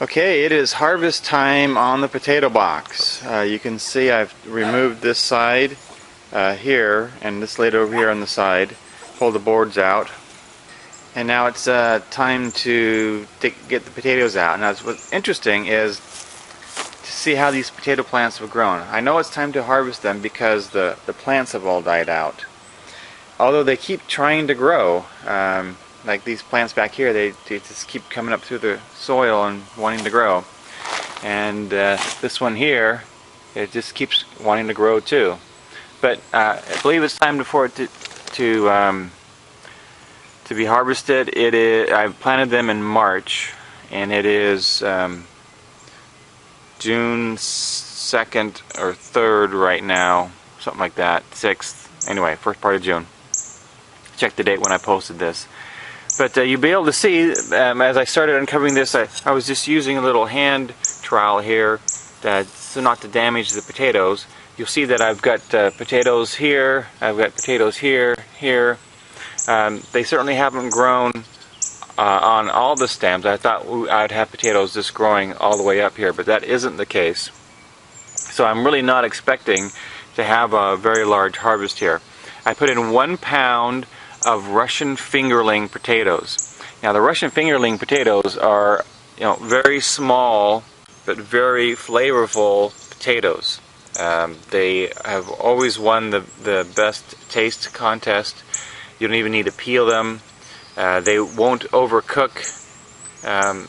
Okay, it is harvest time on the potato box. You can see I've removed this side here and this lid over here on the side, pull the boards out, and now it's time to get the potatoes out. Now what's interesting is to see how these potato plants have grown. I know it's time to harvest them because the plants have all died out. Although they keep trying to grow. Like these plants back here, they just keep coming up through the soil and wanting to grow. And this one here, it just keeps wanting to grow too. But I believe it's time for it to be harvested. It is. I planted them in March, and it is June 2nd or 3rd right now, something like that, 6th. Anyway, first part of June. Check the date when I posted this. But you'll be able to see, as I started uncovering this, I was just using a little hand trowel here so not to damage the potatoes. You'll see that I've got potatoes here, I've got potatoes here, here. They certainly haven't grown on all the stems. I thought I'd have potatoes just growing all the way up here, but that isn't the case. So I'm really not expecting to have a very large harvest here. I put in 1 pound of Russian Fingerling potatoes. Now the Russian Fingerling potatoes are, very small but very flavorful potatoes. They have always won the best taste contest. You don't even need to peel them. They won't overcook,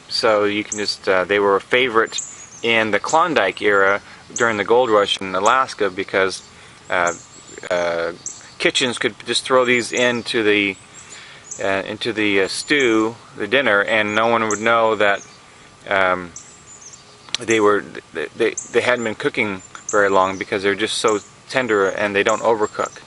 so you can just, they were a favorite in the Klondike era during the gold rush in Alaska because kitchens could just throw these into the stew, the dinner, and no one would know that they hadn't been cooking very long because they're just so tender and they don't overcook.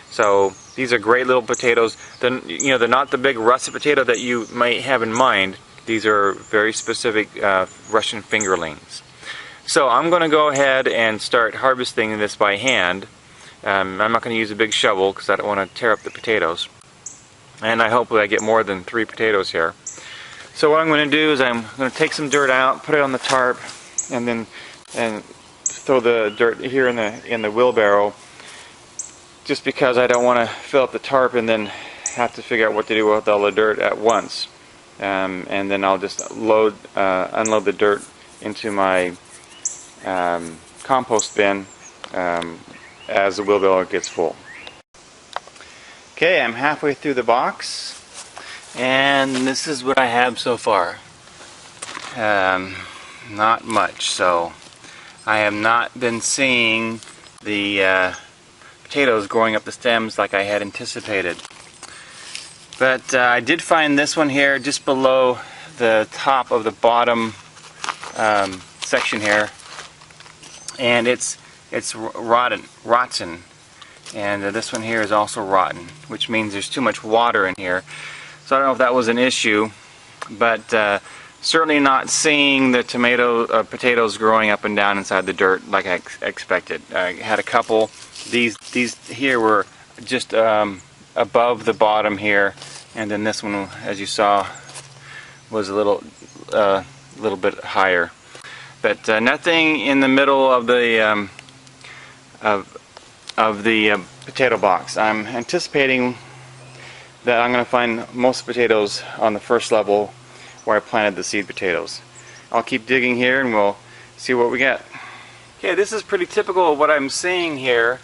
So these are great little potatoes. They're not the big russet potato that you might have in mind. These are very specific Russian Fingerlings. So I'm going to go ahead and start harvesting this by hand. I'm not going to use a big shovel because I don't want to tear up the potatoes. And I hope I get more than 3 potatoes here. So what I'm going to do is I'm going to take some dirt out, put it on the tarp, and then throw the dirt here in the wheelbarrow, just because I don't want to fill up the tarp and then have to figure out what to do with all the dirt at once. And then I'll just unload the dirt into my compost bin as the wheelbarrow gets full. Okay, I'm halfway through the box, and this is what I have so far. Not much, so I have not been seeing the potatoes growing up the stems like I had anticipated. But I did find this one here just below the top of the bottom section here, and it's rotten, and this one here is also rotten, which means there's too much water in here. So I don't know if that was an issue, but certainly not seeing the potatoes growing up and down inside the dirt like I expected. I had a couple. These here were just above the bottom here, and then this one, as you saw, was a little bit higher. But nothing in the middle of the potato box. I'm anticipating that I'm going to find most potatoes on the first level where I planted the seed potatoes. I'll keep digging here and we'll see what we get. Okay, this is pretty typical of what I'm seeing here.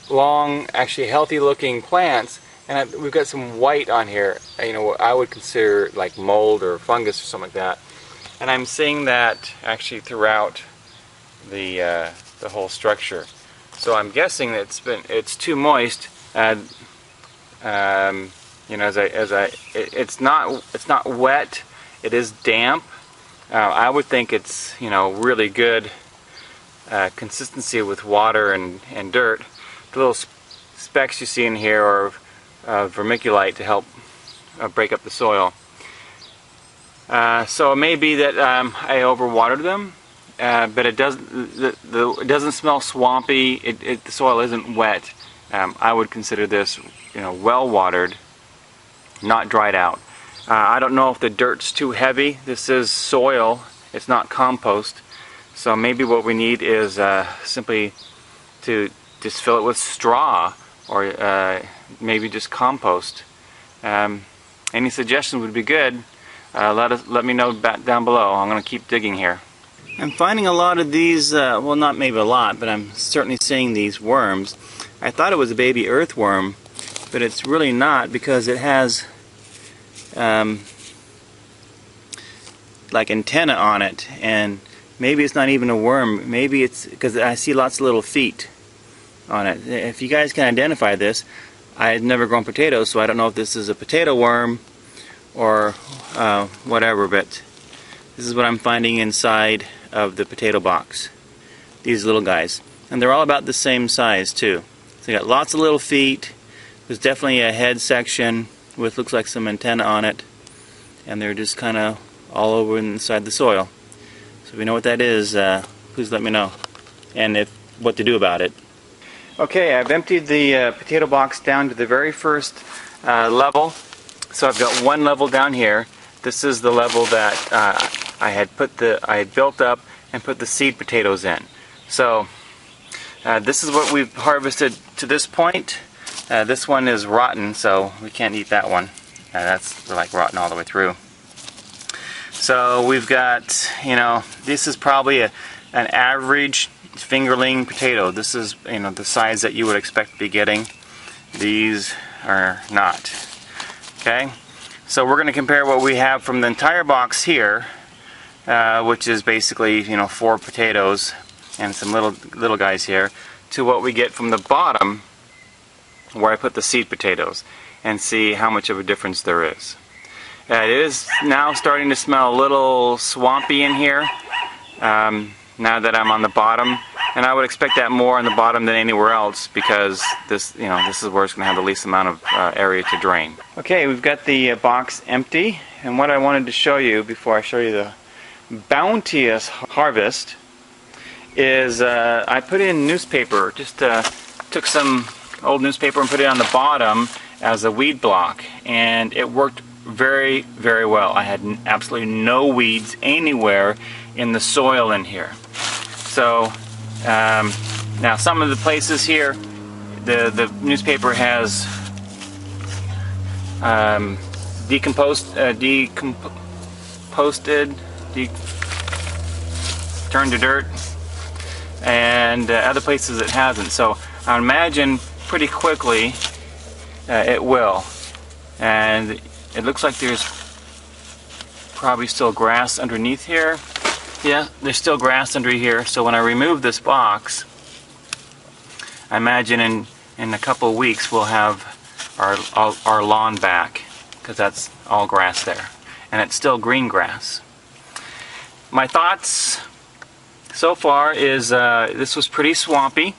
Long, actually healthy looking plants, and we've got some white on here, what I would consider like mold or fungus or something like that. And I'm seeing that actually throughout the whole structure. So I'm guessing that it's too moist. It's not wet. It is damp. I would think it's really good consistency with water and dirt. The little specks you see in here are vermiculite to help break up the soil. So it may be that I overwatered them, but it doesn't smell swampy. The soil isn't wet. I would consider this well watered, not dried out. I don't know if the dirt's too heavy. This is soil, it's not compost. So maybe what we need is simply to just fill it with straw, or maybe just compost. Any suggestions would be good. Let me know down below. I'm going to keep digging here. I'm finding a lot of these, well, not maybe a lot, but I'm certainly seeing these worms. I thought it was a baby earthworm, but it's really not, because it has like antenna on it, and maybe it's not even a worm. Maybe it's because I see lots of little feet on it. If you guys can identify this, I've never grown potatoes, so I don't know if this is a potato worm or whatever, but this is what I'm finding inside of the potato box. These little guys. And they're all about the same size too. So you got lots of little feet. There's definitely a head section with looks like some antenna on it. And they're just kind of all over inside the soil. So if you know what that is, please let me know. And what to do about it. Okay, I've emptied the potato box down to the very first level. So I've got one level down here. This is the level that I had built up and put the seed potatoes in. So this is what we've harvested to this point. This one is rotten, so we can't eat that one. That's like rotten all the way through. So we've got, this is probably an average fingerling potato. This is, the size that you would expect to be getting. These are not. Okay, so we're going to compare what we have from the entire box here, which is basically 4 potatoes and some little guys here, to what we get from the bottom where I put the seed potatoes, and see how much of a difference there is. It is now starting to smell a little swampy in here now that I'm on the bottom, and I would expect that more on the bottom than anywhere else, because this this is where it's going to have the least amount of area to drain. Okay, we've got the box empty, and what I wanted to show you before I show you the bounteous harvest is I put in newspaper. Just took some old newspaper and put it on the bottom as a weed block, and it worked very, very well. I had absolutely no weeds anywhere in the soil in here. So now some of the places here, the newspaper has turned to dirt, and other places it hasn't. So I imagine pretty quickly it will. And it looks like there's probably still grass underneath here. Yeah, there's still grass under here. So when I remove this box, I imagine in a couple of weeks we'll have our lawn back, because that's all grass there, and it's still green grass. My thoughts so far is this was pretty swampy.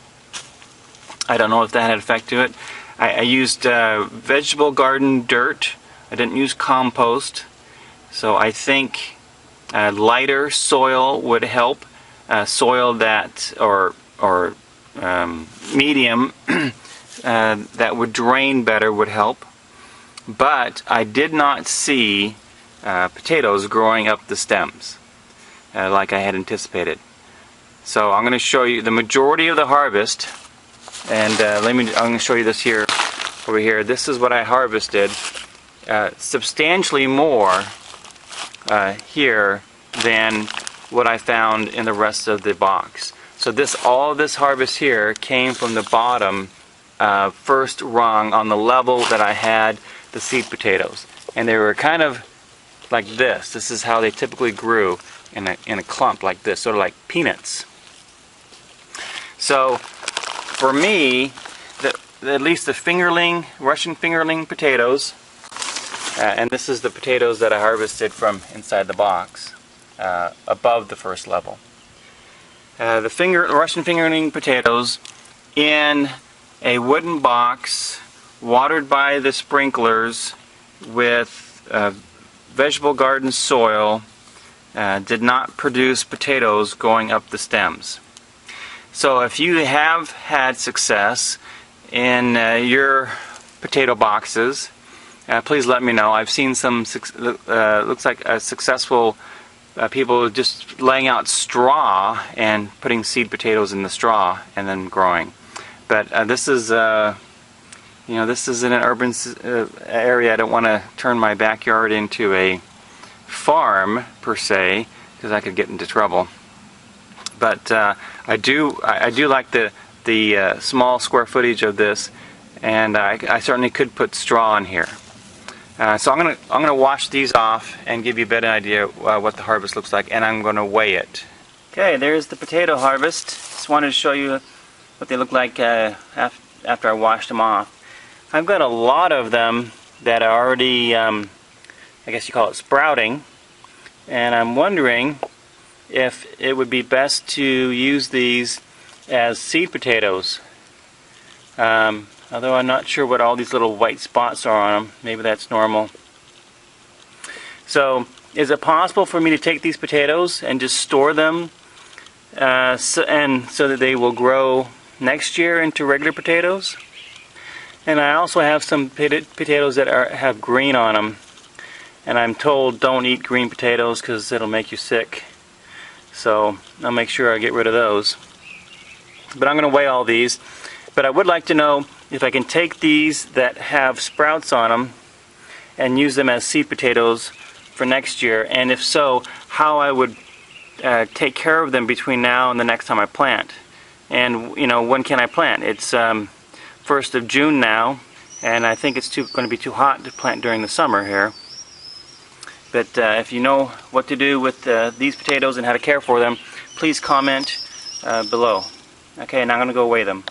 I don't know if that had an effect to it. I used vegetable garden dirt. I didn't use compost, so I think lighter soil would help. Soil that or medium that would drain better would help. But I did not see potatoes growing up the stems like I had anticipated. So I'm going to show you the majority of the harvest, and I'm going to show you this here, over here. This is what I harvested. Substantially more here than what I found in the rest of the box. So all of this harvest here came from the bottom first rung on the level that I had the seed potatoes, and they were kind of like this. This is how they typically grew, in a clump like this, sort of like peanuts. So for me, at least the fingerling, Russian fingerling potatoes, and this is the potatoes that I harvested from inside the box, above the first level. The Russian fingerling potatoes in a wooden box, watered by the sprinklers with vegetable garden soil, did not produce potatoes going up the stems. So if you have had success in your potato boxes, please let me know. I've seen some looks like a successful people just laying out straw and putting seed potatoes in the straw and then growing. But this is this is in an urban area. I don't want to turn my backyard into a farm per se, because I could get into trouble. But I do like the small square footage of this, and I certainly could put straw in here. So I'm gonna wash these off and give you a better idea what the harvest looks like, and I'm gonna weigh it. Okay, there's the potato harvest. Just wanted to show you what they look like after I washed them off. I've got a lot of them that are already, I guess you call it sprouting, and I'm wondering if it would be best to use these as seed potatoes. Although I'm not sure what all these little white spots are on them. Maybe that's normal. So, is it possible for me to take these potatoes and just store them so that they will grow next year into regular potatoes? And I also have some potatoes that have green on them. And I'm told don't eat green potatoes because it'll make you sick. So I'll make sure I get rid of those. But I'm going to weigh all these. But I would like to know if I can take these that have sprouts on them and use them as seed potatoes for next year, and if so, how I would take care of them between now and the next time I plant. And when can I plant? It's 1st of June now, and I think it's going to be too hot to plant during the summer here. But if you know what to do with these potatoes and how to care for them, please comment below. Okay, now I'm going to go weigh them.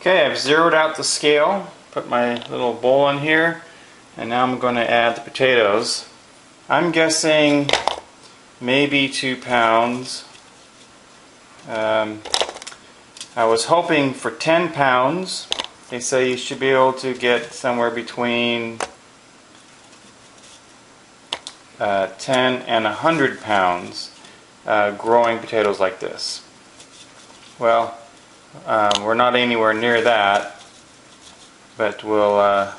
Okay, I've zeroed out the scale, put my little bowl in here, and now I'm going to add the potatoes. I'm guessing maybe 2 pounds. I was hoping for 10 pounds. They say you should be able to get somewhere between 10 and 100 pounds growing potatoes like this. Well, we're not anywhere near that, but we'll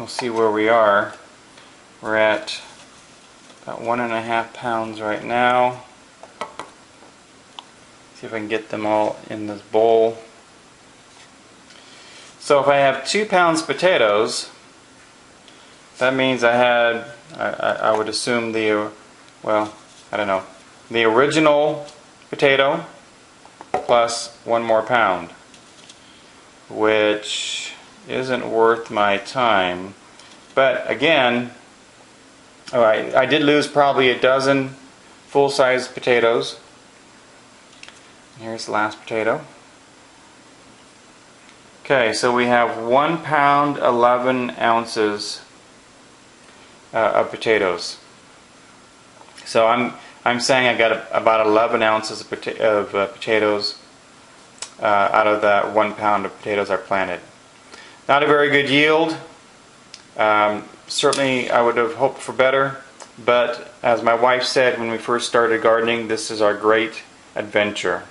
see where we are. We're at about 1.5 pounds right now. See if I can get them all in this bowl. So if I have 2 pounds potatoes, that means I would assume the original potato plus 1 more pound, which isn't worth my time. But again, I did lose probably a dozen full-size potatoes. Here's the last potato. Okay, so we have 1 pound 11 ounces of potatoes. So I'm saying I got about 11 ounces of potatoes out of that 1 pound of potatoes I planted. Not a very good yield. Certainly I would have hoped for better, but as my wife said when we first started gardening, this is our great adventure.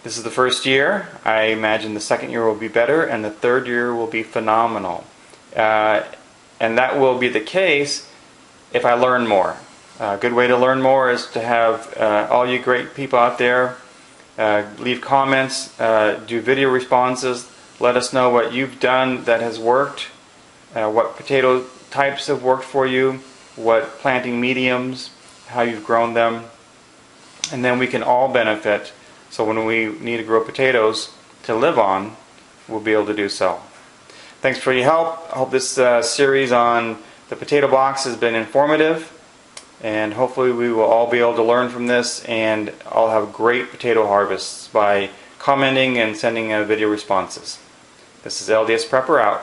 This is the first year. I imagine the second year will be better, and the third year will be phenomenal. And that will be the case if I learn more. A good way to learn more is to have all you great people out there leave comments, do video responses, let us know what you've done that has worked, what potato types have worked for you, what planting mediums, how you've grown them, and then we can all benefit. So when we need to grow potatoes to live on, we'll be able to do so. Thanks for your help. I hope this series on the potato box has been informative, and hopefully we will all be able to learn from this and all have great potato harvests by commenting and sending video responses. This is LDS Prepper out.